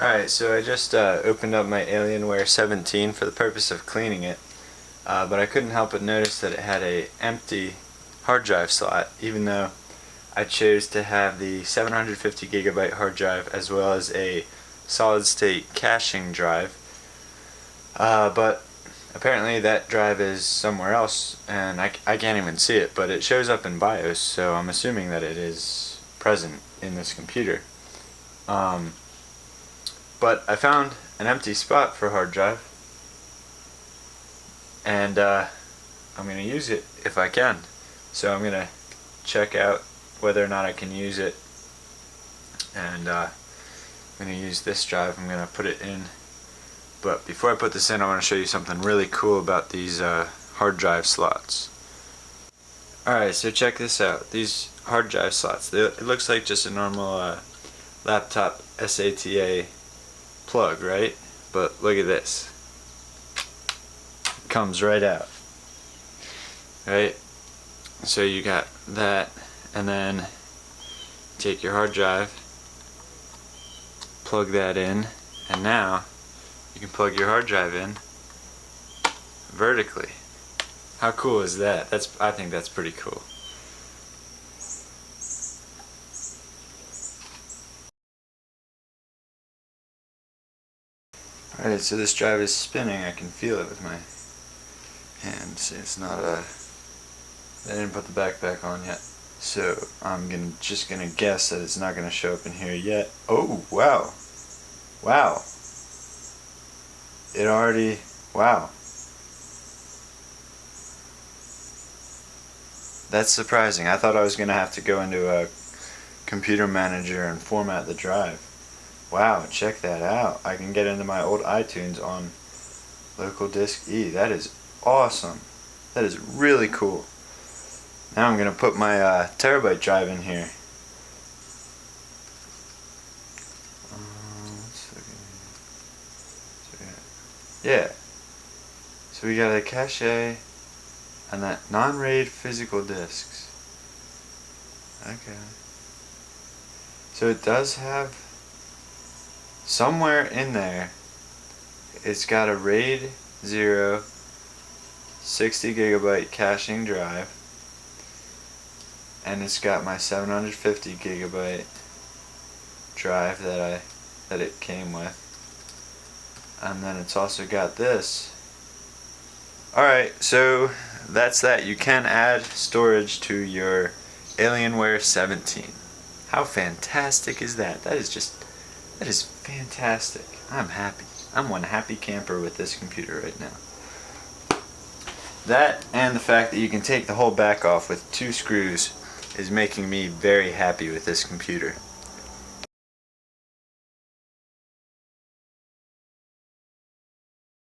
Alright, so I just opened up my Alienware 17 for the purpose of cleaning it, but I couldn't help but notice that it had a empty hard drive slot, even though I chose to have the 750 gigabyte hard drive as well as a solid state caching drive, but apparently that drive is somewhere else and I can't even see it, but it shows up in BIOS, so I'm assuming that it is present in this computer. But I found an empty spot for a hard drive, and I'm going to use it if I can. So I'm going to check out whether or not I can use it, and I'm going to use this drive. I'm going to put it in, but before I put this in, I want to show you something really cool about these hard drive slots. Alright, so check this out. These hard drive slots, it looks like just a normal laptop SATA plug, right? But look at this. It comes right out. Right? So you got that, and then take your hard drive, plug that in, and now you can plug your hard drive in vertically. How cool is that? I think that's pretty cool. Alright, so this drive is spinning. I can feel it with my hands. It's not I didn't put the backpack on yet, so I'm just gonna guess that it's not gonna show up in here yet. Oh, wow. Wow. It already, wow. That's surprising. I thought I was gonna have to go into a computer manager and format the drive. Wow, check that out. I can get into my old iTunes on local disk E. That is awesome. That is really cool. Now I'm going to put my terabyte drive in here. Yeah. So we got a cache and that non-RAID physical disks. Okay. So it does have somewhere in there, it's got a RAID 0 60 gigabyte caching drive, and it's got my 750 gigabyte drive that it came with, and then it's also got this. Alright, so that's that. You can add storage to your Alienware 17. How fantastic is that? That is fantastic. I'm happy. I'm one happy camper with this computer right now. That and the fact that you can take the whole back off with 2 screws is making me very happy with this computer.